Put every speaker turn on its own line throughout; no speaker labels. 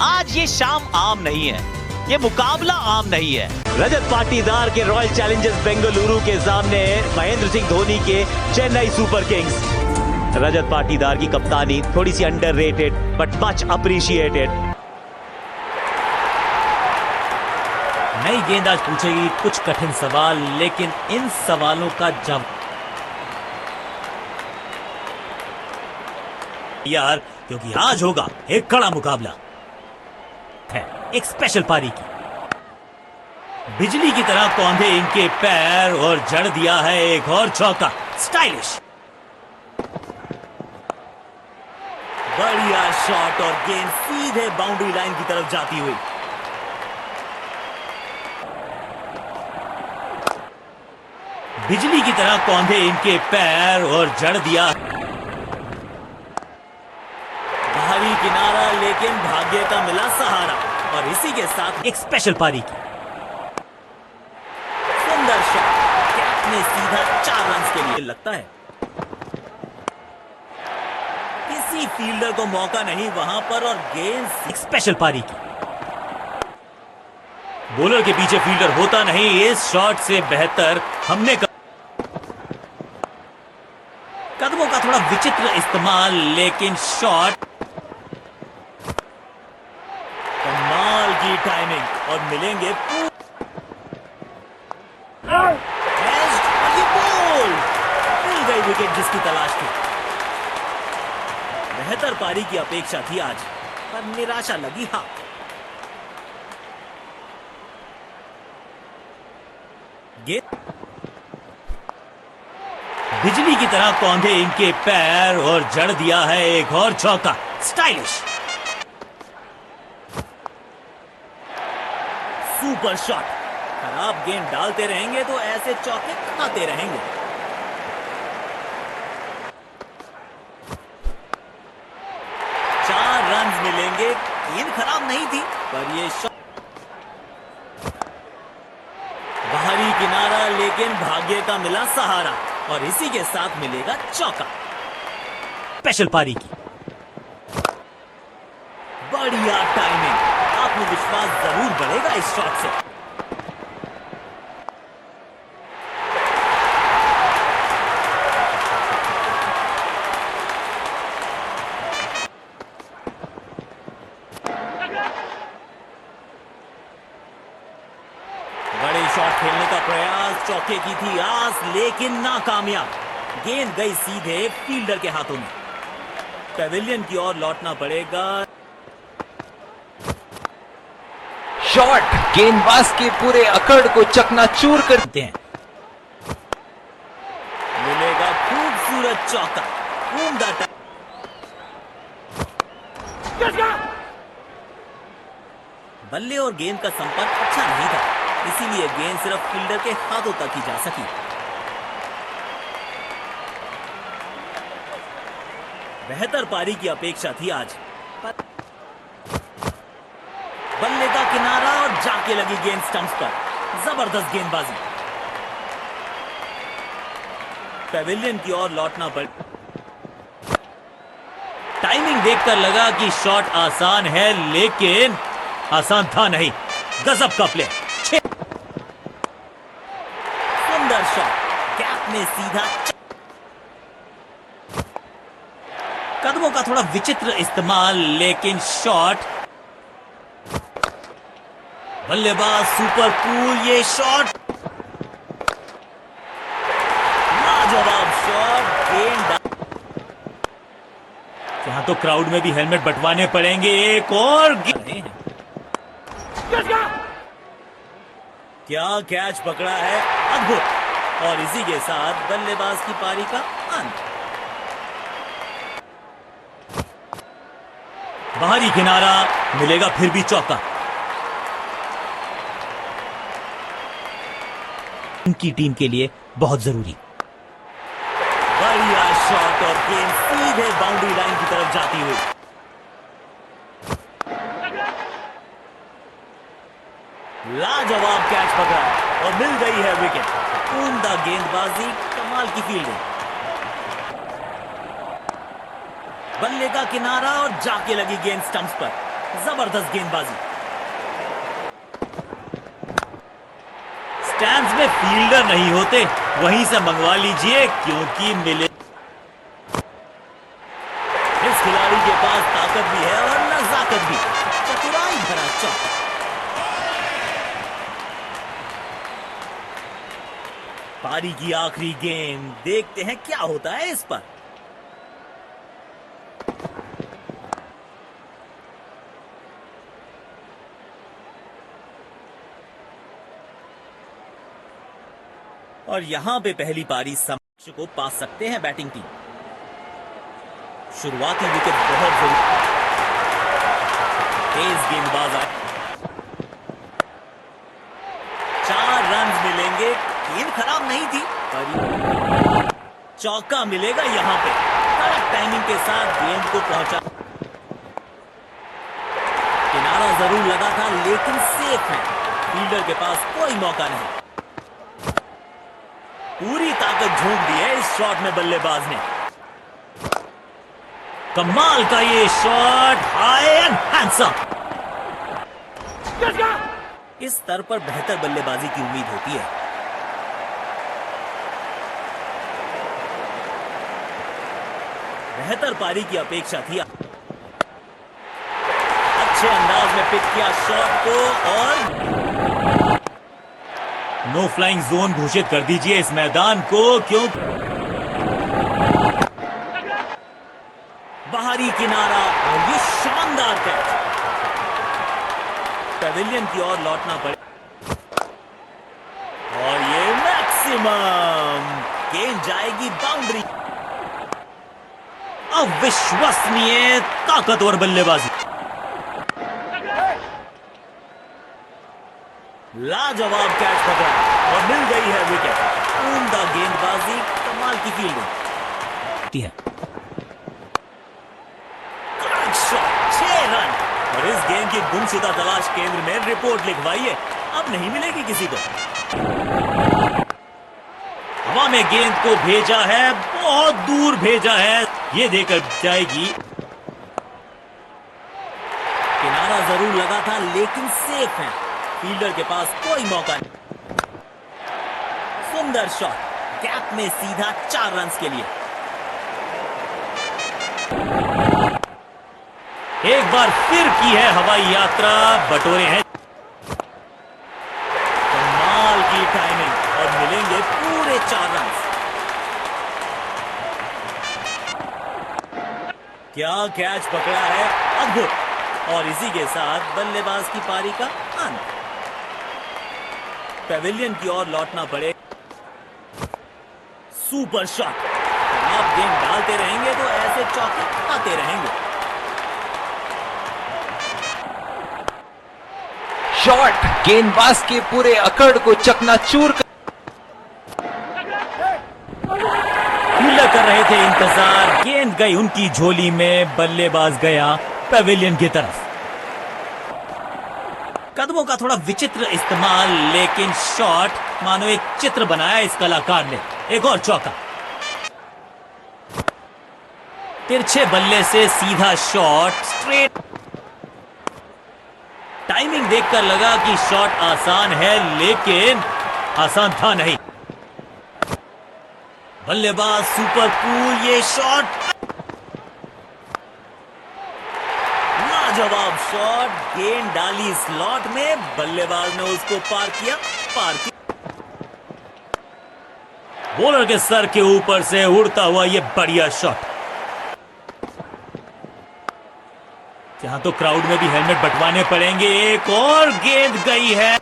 आज ये शाम आम नहीं है, ये मुकाबला आम नहीं है। रजत पाटीदार के रॉयल चैलेंजर्स बेंगलुरु के सामने महेंद्र सिंह धोनी के चेन्नई सुपर किंग्स। रजत पाटीदार की कप्तानी थोड़ी सी अंडररेटेड बट मच अप्रिशिएटेड।
नई गेंद आज पूछेगी कुछ कठिन सवाल, लेकिन इन सवालों का जवाब यार, क्योंकि आज होगा एक कड़ा मुकाबला है, एक स्पेशल पारी की। बिजली की तरह कौंधे इनके पैर और जड़ दिया है एक और चौका। स्टाइलिश बढ़िया शॉट और गेंद सीधे बाउंड्री लाइन की तरफ जाती हुई। बिजली की तरह कौंधे इनके पैर और जड़ दिया बाहरी किनारा, लेकिन भाग्य का मिला सहारा और इसी के साथ एक स्पेशल पारी की। सुंदर शॉट, कैप ने सीधा 4 रन के लिए। लगता है किसी फील्डर को मौका नहीं वहां पर और गेंद एक स्पेशल पारी की। बॉलर के पीछे फील्डर होता नहीं, इस शॉट से बेहतर हमने कदमों का थोड़ा विचित्र इस्तेमाल, लेकिन शॉट कमाल की टाइमिंग और मिलेंगे और ये बॉल मिल गई विकेट जिसकी तलाश थी। बेहतर पारी की अपेक्षा थी आज, पर निराशा लगी। हाँ, बिजली की तरह कौंधे इनके पैर और जड़ दिया है एक और चौका। Stylish super shot. खराब गेंद डालते रहेंगे तो ऐसे चौके खाते रहेंगे। रन मिलेंगे। गेंद खराब नहीं थी, पर ये शॉट बाहरी किनारा, लेकिन भाग्य का मिला सहारा और इसी के साथ मिलेगा चौका। स्पेशल पारी की बढ़िया टाइमिंग, आत्मविश्वास जरूर बढ़ेगा इस शॉट से। शॉट खेलने का प्रयास, चौके की थी आस, लेकिन नाकामयाब। गेंद गई सीधे फील्डर के हाथों में। पेविलियन की ओर लौटना पड़ेगा।
शॉट गेंदबाज के पूरे अकड़ को चकनाचूर करते हैं।
मिलेगा खूबसूरत चौका। उम्दा बल्ले और गेंद का संपर्क अच्छा नहीं था, इसीलिए गेंद सिर्फ फील्डर के हाथों तक ही जा सकी। बेहतर पारी की अपेक्षा थी आज, पर बल्ले का किनारा और जाके लगी गेंद स्टंप्स पर। जबरदस्त गेंदबाजी। पेविलियन की ओर लौटना पड़। टाइमिंग देखकर लगा कि शॉट आसान है, लेकिन आसान था नहीं। गजब का प्ले। सुंदर शॉट, कैप ने सीधा। कदमों का थोड़ा विचित्र इस्तेमाल, लेकिन शॉट बल्लेबाज सुपर कूल। ये शॉट लाजवाब शॉट। गेंद यहां तो क्राउड में भी हेलमेट बंटवाने पड़ेंगे। एक और क्या कैच पकड़ा है, अद्भुत। और इसी के साथ बल्लेबाज की पारी का अंत। बाहरी किनारा, मिलेगा फिर भी चौका। उनकी टीम के लिए बहुत जरूरी। बढ़िया शॉट और गेंद सीधे बाउंड्री लाइन की तरफ जाती हुई। लाजवाब कैच पकड़ा और मिल गई है विकेट। उम्दा गेंदबाजी, कमाल की फील्डिंग। बल्ले का किनारा और जाके लगी गेंद स्टंप्स पर। जबरदस्त गेंदबाजी। स्टैंड्स में फील्डर नहीं होते, वहीं से मंगवा लीजिए क्योंकि मिले। इस खिलाड़ी के पास ताकत भी है और नजाकत भी। चतुराई भरा चौका। पारी की आखिरी गेंद, देखते हैं क्या होता है इस पर। और यहां पे पहली पारी समक्ष को पा सकते हैं बैटिंग टीम। शुरुआती विकेट बहुत जरूरी। तेज गेंदबाज आए, 4 रन मिलेंगे। गेंद खराब नहीं थी, पर चौका मिलेगा यहां पे। करेक्ट टाइमिंग के साथ गेंद को पहुंचा। किनारा जरूर लगा था लेकिन सेफ है। फील्डर के पास कोई मौका नहीं। पूरी ताकत झोंक दी है इस शॉट में बल्लेबाज ने। कमाल का ये शॉट, हाई एंड हैंडसम। इस स्तर पर बेहतर बल्लेबाजी की उम्मीद होती है। बेहतर पारी की अपेक्षा थी। अच्छे अंदाज में पिक किया शॉट को और नो फ्लाइंग जोन घोषित कर दीजिए इस मैदान को, क्यों बाहरी किनारा और ये शानदार कैच। पेविलियन की ओर लौटना पड़े और ये मैक्सिमम। गेंद जाएगी बाउंड्री। अविश्वसनीय ताकतवर बल्लेबाजी। लाजवाब कैच पकड़ा और मिल गई है विकेट। उम्दा गेंदबाजी, कमाल की फील्डिंग है। कड़क शॉट, 6 रन। और इस गेंद की गुमशुदा तलाश केंद्र में रिपोर्ट लिखवाइए, अब नहीं मिलेगी किसी को। हवा में गेंद को भेजा है, बहुत दूर भेजा है, ये देकर जाएगी। किनारा जरूर लगा था लेकिन सेफ है। फील्डर के पास कोई मौका नहीं। सुंदर शॉट, गैप में सीधा 4 रन के लिए। एक बार फिर की है हवाई यात्रा, बटोरे हैं। कमाल की टाइमिंग और मिलेंगे पूरे 4 रन। क्या कैच पकड़ा है, अद्भुत। और इसी के साथ बल्लेबाज की पारी का अंत। पेविलियन की ओर लौटना पड़े। Super shot. आप गेंद डालते रहेंगे तो ऐसे चौके आते रहेंगे।
शॉट गेंदबाज के पूरे अकड़ को चकनाचूर कर।
फील्डर कर रहे थे इंतजार, गेंद गई उनकी झोली में, बल्लेबाज गया पेविलियन की तरफ। कदमों का थोड़ा विचित्र इस्तेमाल, लेकिन शॉट मानो एक चित्र बनाया इस कलाकार ने। एक और चौका। तिरछे बल्ले से सीधा शॉट, स्ट्रेट। टाइमिंग देखकर लगा कि शॉट आसान है, लेकिन आसान था नहीं। बल्लेबाज सुपर कूल, ये शॉट लाजवाब शॉट। गेंद डाली स्लॉट में, बल्लेबाज ने उसको पार किया। बॉलर के सर के ऊपर से उड़ता हुआ ये बढ़िया शॉट। यहां तो क्राउड में भी हेलमेट बंटवाने पड़ेंगे। एक और गेंद गई है।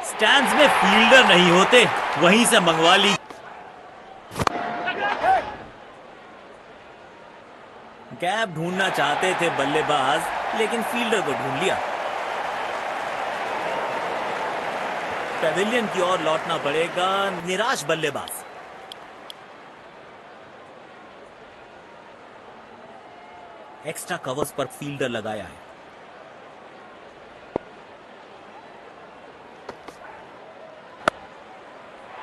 स्टैंड्स में फील्डर नहीं होते, वहीं से मंगवा ली। गैप ढूंढना चाहते थे बल्लेबाज, लेकिन फील्डर को ढूंढ लिया। पेविलियन की ओर लौटना पड़ेगा, निराश बल्लेबाज। एक्स्ट्रा कवर्स पर फील्डर लगाया है।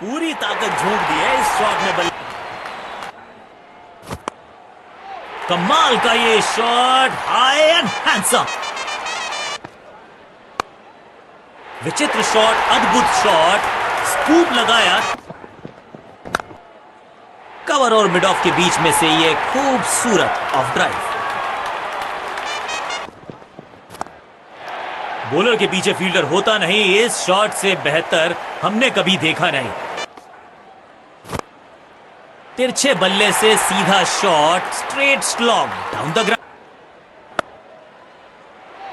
पूरी ताकत झोंक दी है इस शॉट में। कमाल का ये शॉट, हाई एंड हैंडसम। विचित्र शॉट, अद्भुत शॉट, स्कूप लगाया। कवर और मिड ऑफ के बीच में से ये खूबसूरत ऑफ ड्राइव। बॉलर के पीछे फील्डर होता नहीं, इस शॉट से बेहतर हमने कभी देखा नहीं। तिरछे बल्ले से सीधा shot, straight slog down the ground.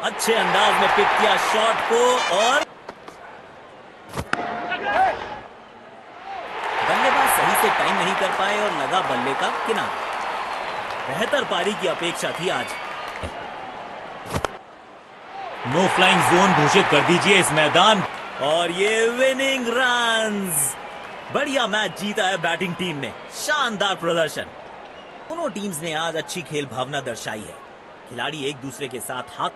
अच्छे अंदाज में पिक किया शॉट को और बल्लेबाज सही से टाइम नहीं कर पाए और लगा बल्ले का किनारा। बेहतर पारी की अपेक्षा थी आज। नो फ्लाइंग जोन घोषित कर दीजिए इस मैदान। और ये विनिंग रन्स। बढ़िया मैच जीता है बैटिंग टीम ने, शानदार प्रदर्शन। दोनों टीम्स ने आज अच्छी खेल भावना दर्शाई है। खिलाड़ी एक दूसरे के साथ हाथ